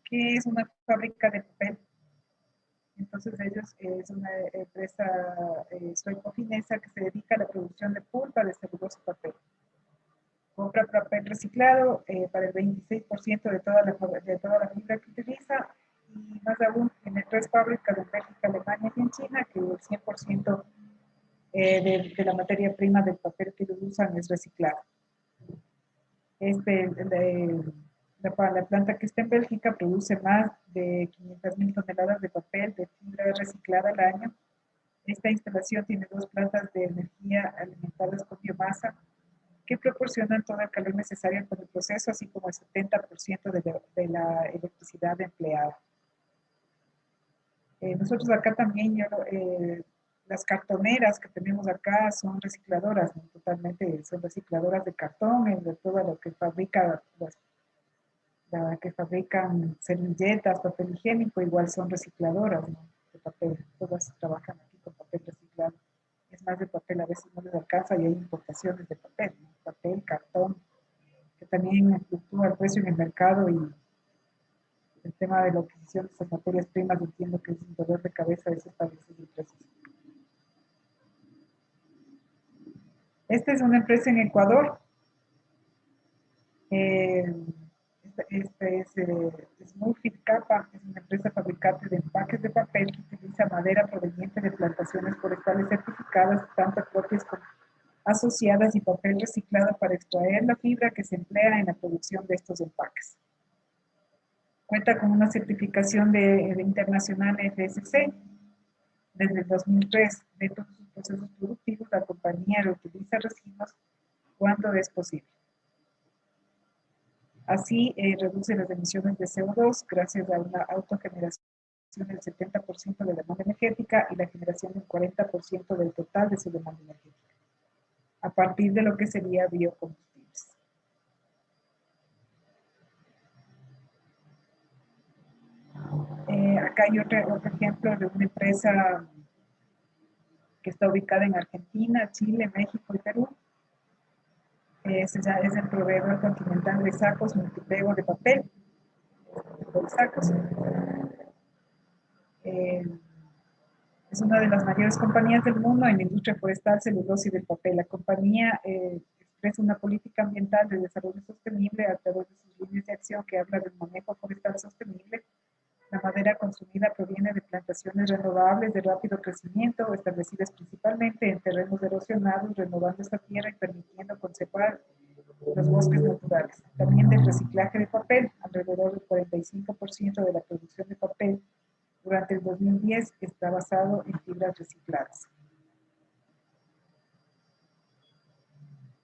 que es una fábrica de papel. Entonces ellos es una empresa sueco-finesa que se dedica a la producción de pulpa de celulosa y papel. Compra papel reciclado para el 26% de toda la fibra que utiliza, y más aún tiene 3 fábricas en Bélgica, Alemania y en China, que el 100% de la materia prima del papel que ellos usan es reciclado. La planta que está en Bélgica produce más de 500.000 toneladas de papel de fibra reciclada al año. Esta instalación tiene 2 plantas de energía alimentadas con biomasa que proporcionan todo el calor necesario para el proceso, así como el 70% de la electricidad empleada. Nosotros acá también, las cartoneras que tenemos acá son recicladoras, ¿no? Totalmente son recicladoras de cartón, de todo lo que fabrica, que fabrican servilletas, papel higiénico, igual son recicladoras, ¿no? De papel, todas trabajan aquí con papel reciclado. Es más, de papel a veces no les alcanza y hay importaciones de papel, ¿no? Papel, cartón, que también fluctúa el precio en el mercado, y el tema de la adquisición de estas materias primas entiendo que es un dolor de cabeza de esos países y precios. Esta es una empresa en Ecuador. Smurfit Kappa es una empresa fabricante de empaques de papel que utiliza madera proveniente de plantaciones forestales certificadas, tanto propias como asociadas, y papel reciclado para extraer la fibra que se emplea en la producción de estos empaques. Cuenta con una certificación de internacional FSC. Desde el 2003, dentro de sus procesos productivos, la compañía reutiliza residuos cuando es posible. Así, reduce las emisiones de CO2 gracias a una autogeneración del 70% de la demanda energética y la generación del 40% del total de su demanda energética, a partir de lo que sería biocombustibles. Acá hay otro ejemplo de una empresa que está ubicada en Argentina, Chile, México y Perú. Es el proveedor continental de sacos multipego de papel, de sacos. Es una de las mayores compañías del mundo en la industria forestal, celulosa y del papel. La compañía expresa una política ambiental de desarrollo sostenible a través de sus líneas de acción que habla del manejo forestal sostenible. La madera consumida proviene de plantaciones renovables de rápido crecimiento, establecidas principalmente en terrenos erosionados, renovando esta tierra y permitiendo conservar los bosques naturales. También del reciclaje de papel, alrededor del 45% de la producción de papel durante el 2010 está basado en fibras recicladas.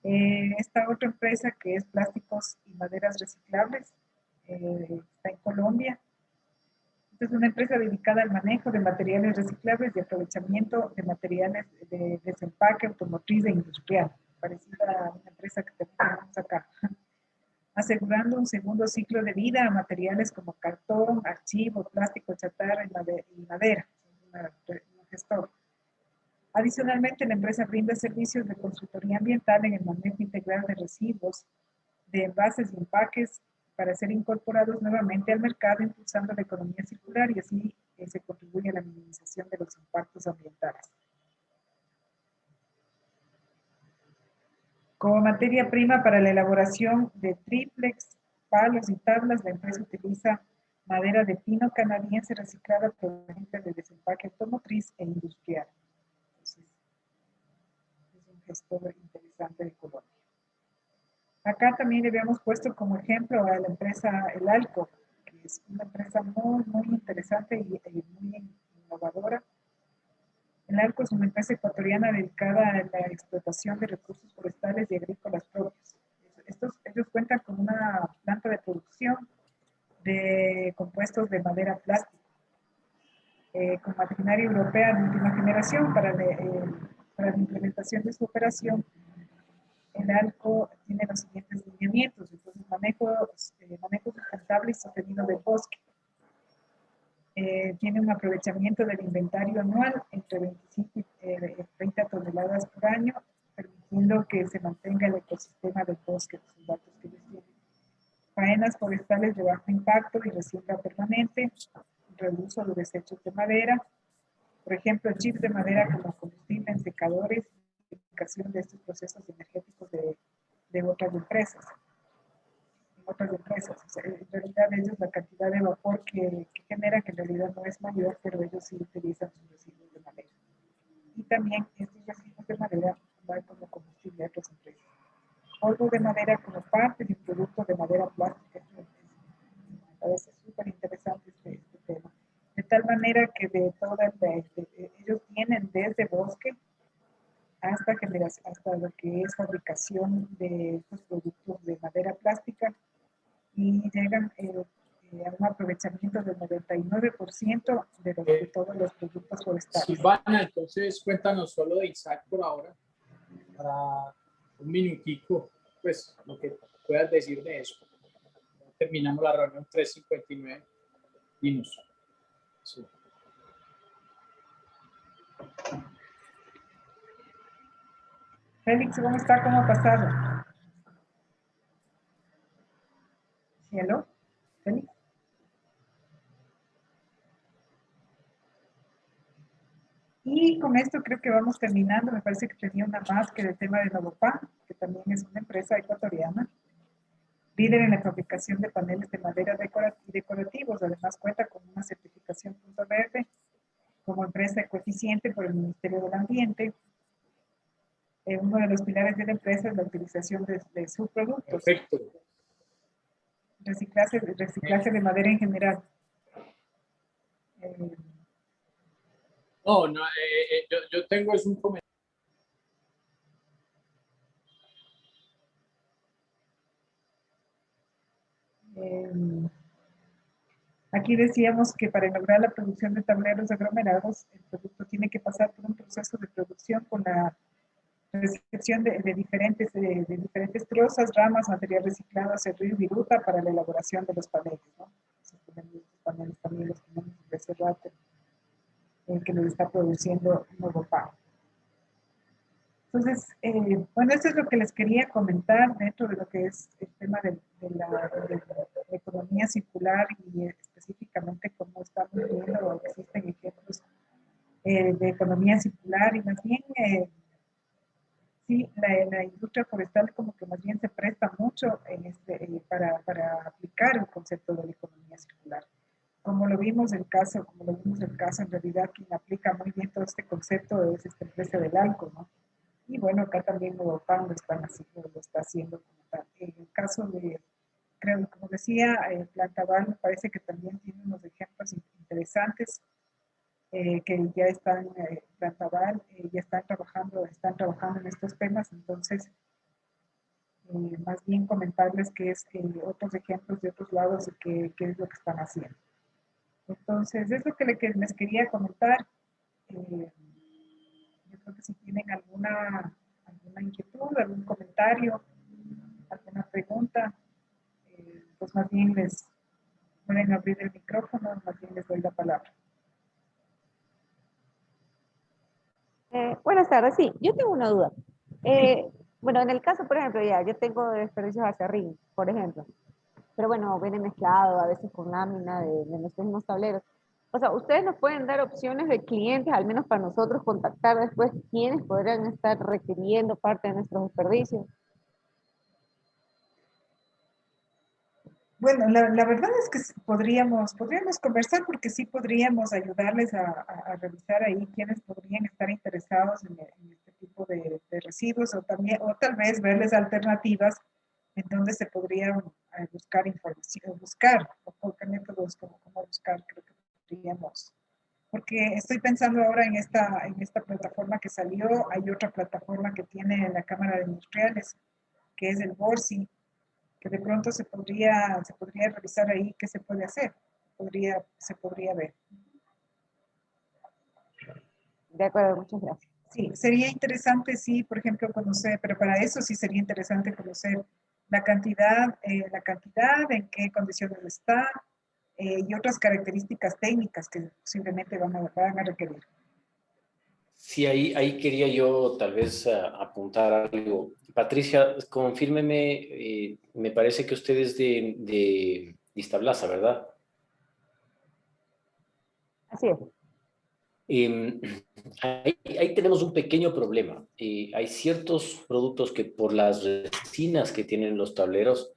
Esta otra empresa que es Plásticos y Maderas Reciclables, está en Colombia. Esta es una empresa dedicada al manejo de materiales reciclables y aprovechamiento de materiales de desempaque automotriz e industrial, parecida a una empresa que tenemos acá, asegurando un segundo ciclo de vida a materiales como cartón, archivo, plástico, chatarra y madera, un gestor. Adicionalmente, la empresa brinda servicios de consultoría ambiental en el manejo integral de residuos, de envases y empaques para ser incorporados nuevamente al mercado, impulsando la economía circular y así se contribuye a la minimización de los impactos ambientales. Como materia prima para la elaboración de triplex, palos y tablas, la empresa utiliza madera de pino canadiense reciclada proveniente de desempaque automotriz e industrial. Entonces, es un gestor interesante de Colombia. Acá también le habíamos puesto como ejemplo a la empresa El Alco, que es una empresa muy, muy interesante y muy innovadora. El Alco es una empresa ecuatoriana dedicada a la explotación de recursos forestales y agrícolas propios. Ellos cuentan con una planta de producción de compuestos de madera plástica, con maquinaria europea de última generación para la implementación de su operación. El ALCO tiene los siguientes lineamientos: entonces manejo sustentable y sostenido del bosque. Tiene un aprovechamiento del inventario anual entre 25 y 30 toneladas por año, permitiendo que se mantenga el ecosistema del bosque, los datos que ellos tienen. Faenas forestales de bajo impacto y resiembra permanente, reuso de desechos de madera, por ejemplo, chips de madera como combustible en secadores, aplicación de estos procesos energéticos de otras empresas. O sea, en realidad ellos la cantidad de vapor que genera, que en realidad no es mayor, pero ellos sí utilizan sus residuos de madera. Y también estos residuos de madera van como combustible a otras empresas. Polvo de madera como parte de un producto de madera plástica. Me parece súper interesante este tema. De tal manera que ellos tienen desde bosque hasta lo que es fabricación de estos productos de madera plástica, y llegan a un aprovechamiento del 99% de todos los productos forestales. Silvana, entonces cuéntanos solo de ISAC por ahora, para un minutico, pues lo que puedas decir de eso. Terminamos la reunión 3:59. Dinos. Sí. Félix, ¿cómo está? ¿Cómo ha pasado? ¿Cielo? ¿Félix? Y con esto creo que vamos terminando. Me parece que tenía una más que del tema de Novopan, que también es una empresa ecuatoriana, líder en la fabricación de paneles de madera decorativos. Además cuenta con una certificación Punto Verde como empresa ecoeficiente por el Ministerio del Ambiente. Uno de los pilares de la empresa es la utilización de sus productos. Perfecto. Reciclaje de madera en general. No, yo tengo es un comentario. Aquí decíamos que para lograr la producción de tableros aglomerados, el producto tiene que pasar por un proceso de producción con la recepción de diferentes trozas, ramas, material reciclado, acerrín y viruta para la elaboración de los paneles, ¿no? Entonces, los paneles también los tenemos de Cerrate, que nos está produciendo Novopan. Entonces, bueno, esto es lo que les quería comentar dentro de lo que es el tema de la economía circular y específicamente cómo estamos viendo o existen ejemplos de economía circular y más bien, sí, la industria forestal como que más bien se presta mucho en para aplicar el concepto de la economía circular. Como lo vimos el caso, en realidad quien aplica muy bien todo este concepto es esta empresa del ALCO, ¿no? Y bueno, acá también Nuevo lo están haciendo, lo está haciendo como tal. En el caso de, creo, como decía, Plantaval me parece que también tiene unos ejemplos interesantes que ya están, Plantaval, ya están trabajando en estos temas, entonces, más bien comentarles que es otros ejemplos de otros lados de qué es lo que están haciendo. Entonces, es lo que les quería comentar. Yo creo que si tienen alguna inquietud, algún comentario, alguna pregunta, pues más bien les pueden abrir el micrófono, más bien les doy la palabra. Buenas tardes, sí, yo tengo una duda. Bueno, en el caso, por ejemplo, ya, yo tengo desperdicios acerrín, por ejemplo, pero bueno, viene mezclado a veces con lámina de nuestros mismos tableros. O sea, ustedes nos pueden dar opciones de clientes, al menos para nosotros contactar después quiénes podrían estar requiriendo parte de nuestros desperdicios. Bueno, la verdad es que podríamos conversar porque sí podríamos ayudarles a revisar ahí quiénes podrían estar interesados en este tipo de residuos o también, o tal vez verles alternativas en donde se podrían buscar información, o qué métodos, cómo buscar, creo que podríamos. Porque estoy pensando ahora en esta plataforma que salió, hay otra plataforma que tiene la Cámara de Industriales, que es el BORSI, que de pronto se podría revisar ahí qué se puede hacer, se podría ver. De acuerdo, muchas gracias. Sí, sería interesante, sí, por ejemplo, conocer, pero para eso sí sería interesante conocer la cantidad, en qué condiciones está, y otras características técnicas que posiblemente van a requerir. Sí, ahí quería yo tal vez apuntar algo. Patricia, confírmeme, me parece que usted es de Iztablaza, ¿verdad? Así es. Em, ahí tenemos un pequeño problema. Hay ciertos productos que por las resinas que tienen los tableros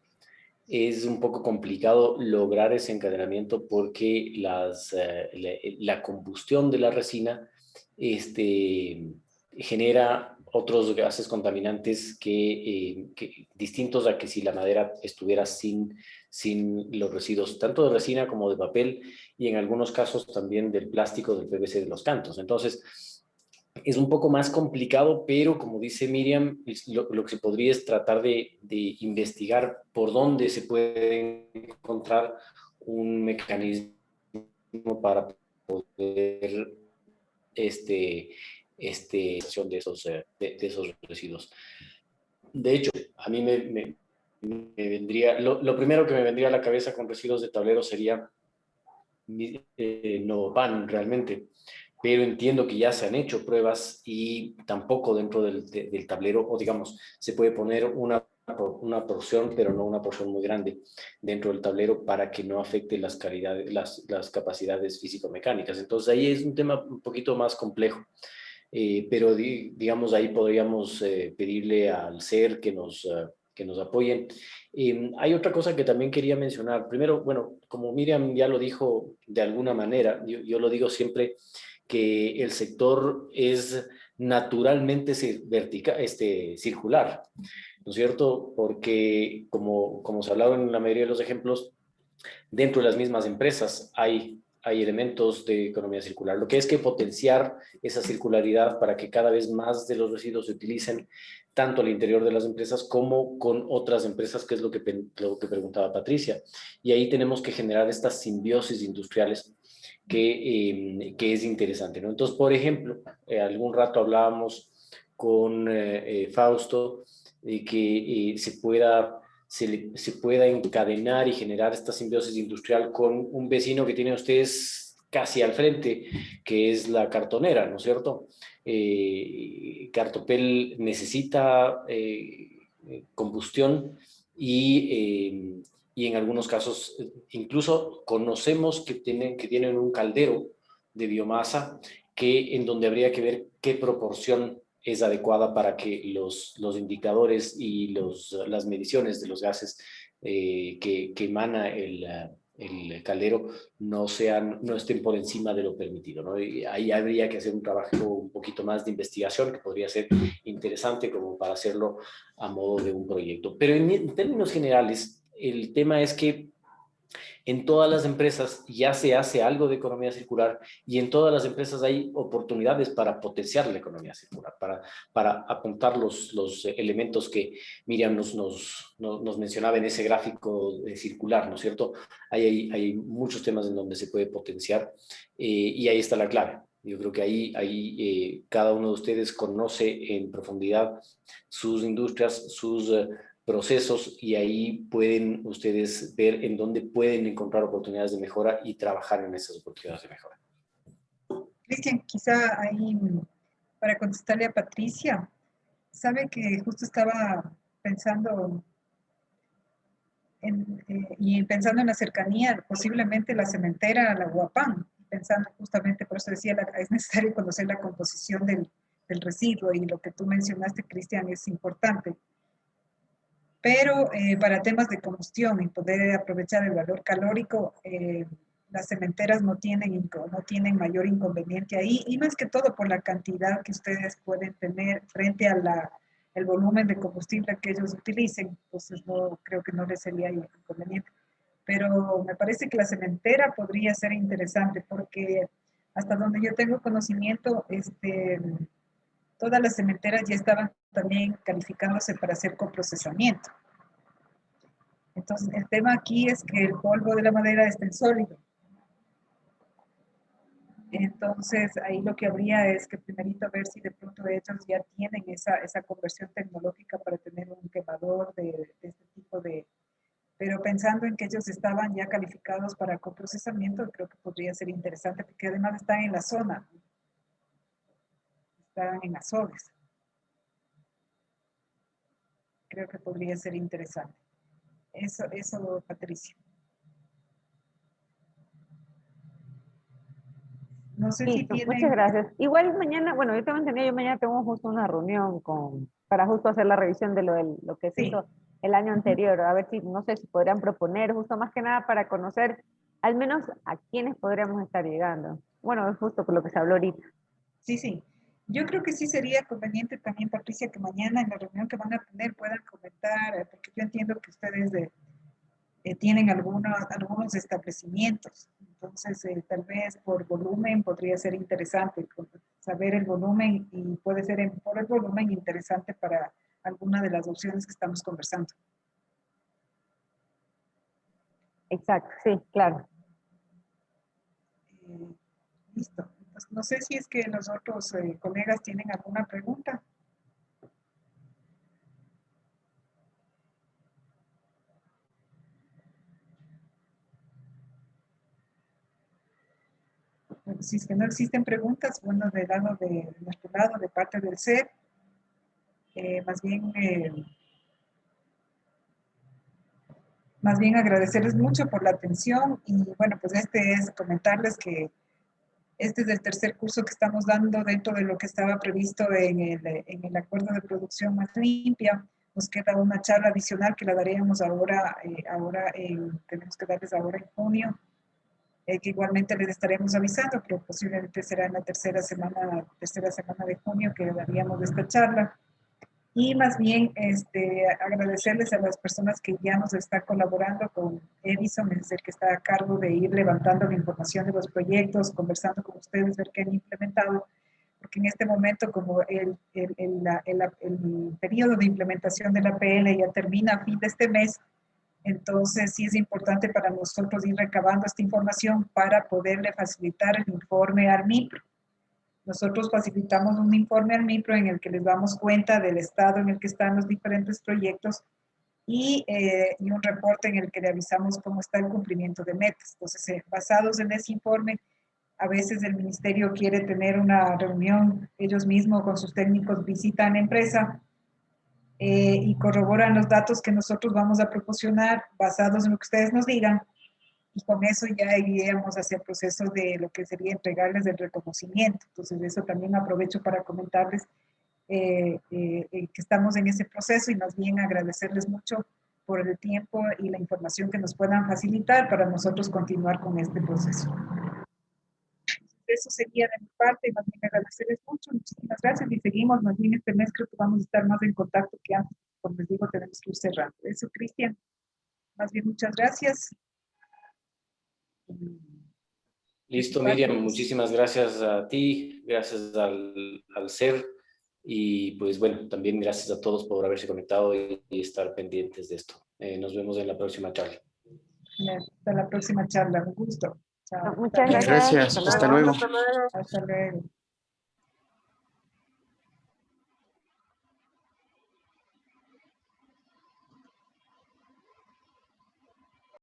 es un poco complicado lograr ese encadenamiento porque la combustión de la resina genera otros gases contaminantes que distintos a que si la madera estuviera sin los residuos, tanto de resina como de papel, y en algunos casos también del plástico, del PVC de los cantos. Entonces, es un poco más complicado, pero como dice Miriam, lo que se podría es tratar de investigar por dónde se puede encontrar un mecanismo para poder de esos residuos. De hecho, a mí me vendría, lo primero que me vendría a la cabeza con residuos de tablero sería Novopan realmente, pero entiendo que ya se han hecho pruebas y tampoco dentro del tablero, o digamos, se puede poner una porción, pero no una porción muy grande dentro del tablero para que no afecte las capacidades físico-mecánicas. Entonces ahí es un tema un poquito más complejo. Pero digamos, ahí podríamos pedirle al SER que nos apoyen. Hay otra cosa que también quería mencionar. Primero, bueno, como Miriam ya lo dijo de alguna manera, yo lo digo siempre, que el sector es naturalmente circular, ¿no es cierto? Porque como se ha hablado en la mayoría de los ejemplos, dentro de las mismas empresas hay elementos de economía circular, lo que es que potenciar esa circularidad para que cada vez más de los residuos se utilicen tanto al interior de las empresas como con otras empresas, que es lo que preguntaba Patricia. Y ahí tenemos que generar estas simbiosis industriales que es interesante, ¿no? Entonces, por ejemplo, algún rato hablábamos con Fausto de que se pueda encadenar y generar esta simbiosis industrial con un vecino que tienen ustedes casi al frente, que es la cartonera, ¿no es cierto? Cartopel necesita combustión y en algunos casos incluso conocemos que tienen un caldero de biomasa en donde habría que ver qué proporción es adecuada para que los indicadores y las mediciones de los gases que emana el caldero no estén por encima de lo permitido, ¿no? Y ahí habría que hacer un trabajo un poquito más de investigación que podría ser interesante como para hacerlo a modo de un proyecto. Pero en términos generales, el tema es que en todas las empresas ya se hace algo de economía circular y en todas las empresas hay oportunidades para potenciar la economía circular, para apuntar los elementos que Miriam nos mencionaba en ese gráfico circular, ¿no es cierto? Hay muchos temas en donde se puede potenciar y ahí está la clave. Yo creo que ahí cada uno de ustedes conoce en profundidad sus industrias, sus procesos y ahí pueden ustedes ver en dónde pueden encontrar oportunidades de mejora y trabajar en esas oportunidades de mejora. Cristian, quizá ahí para contestarle a Patricia, sabe que justo estaba pensando y pensando en la cercanía, posiblemente la cementera, la Huapán, pensando justamente, por eso decía, es necesario conocer la composición del residuo y lo que tú mencionaste, Cristian, es importante. Pero para temas de combustión y poder aprovechar el valor calórico, las cementeras no tienen mayor inconveniente ahí, y más que todo por la cantidad que ustedes pueden tener frente a el volumen de combustible que ellos utilicen, entonces no creo que no les sería inconveniente. Pero me parece que la cementera podría ser interesante porque hasta donde yo tengo conocimiento, todas las cementeras ya estaban también calificándose para hacer coprocesamiento. Entonces, el tema aquí es que el polvo de la madera está en sólido. Entonces, ahí lo que habría es que primerito ver si de pronto ellos ya tienen esa conversión tecnológica para tener un quemador de este tipo de... Pero pensando en que ellos estaban ya calificados para coprocesamiento, creo que podría ser interesante porque además están en la zona, están en Azores. Creo que podría ser interesante. Eso, Patricia. No sé si Listo, tienen... muchas gracias. Igual mañana, bueno, yo tengo entendido, yo mañana tengo justo una reunión para justo hacer la revisión de lo que se Sí. hizo el año anterior, a ver si, no sé si podrían proponer, justo más que nada para conocer al menos a quiénes podríamos estar llegando. Bueno, es justo por lo que se habló ahorita. Sí, sí. Yo creo que sí sería conveniente también, Patricia, que mañana en la reunión que van a tener puedan comentar, porque yo entiendo que ustedes tienen algunos establecimientos. Entonces, tal vez por volumen podría ser interesante saber el volumen y puede ser por el volumen interesante para alguna de las opciones que estamos conversando. Exacto, sí, claro. Listo. Entonces, no sé si es que los otros colegas tienen alguna pregunta. Si es que no existen preguntas, bueno, de nuestro lado, de parte del CEP, más bien agradecerles mucho por la atención y bueno, pues comentarles que este es el tercer curso que estamos dando dentro de lo que estaba previsto en el acuerdo de producción más limpia. Nos queda una charla adicional que la daríamos tenemos que darles ahora en junio, que igualmente les estaremos avisando, pero posiblemente será en la tercera semana de junio que daríamos esta charla. Y más bien agradecerles a las personas que ya nos están colaborando con Edison, es el que está a cargo de ir levantando la información de los proyectos, conversando con ustedes, ver qué han implementado, porque en este momento como el periodo de implementación de la PL ya termina a fin de este mes, entonces sí es importante para nosotros ir recabando esta información para poderle facilitar el informe al MIPRO. Nosotros facilitamos un informe al MIPRO en el que les damos cuenta del estado en el que están los diferentes proyectos y un reporte en el que le avisamos cómo está el cumplimiento de metas. Entonces, basados en ese informe, A veces el ministerio quiere tener una reunión ellos mismos con sus técnicos, visitan la empresa y corroboran los datos que nosotros vamos a proporcionar basados en lo que ustedes nos digan. Y con eso ya iríamos hacia el proceso de lo que sería entregarles el reconocimiento. Entonces, eso también aprovecho para comentarles que estamos en ese proceso y más bien agradecerles mucho por el tiempo y la información que nos puedan facilitar para nosotros continuar con este proceso. Eso sería de mi parte, más bien agradecerles mucho, muchísimas gracias y seguimos, más bien este mes creo que vamos a estar más en contacto que antes, como les digo, tenemos que ir cerrando. Eso, Cristian, más bien muchas gracias. Listo, Miriam, muchísimas gracias a ti, gracias al SER y pues bueno, también gracias a todos por haberse conectado y estar pendientes de esto. Nos vemos en la próxima charla. Hasta la próxima charla, un gusto. Chao. Muchas Gracias, gracias. hasta luego. Hasta luego.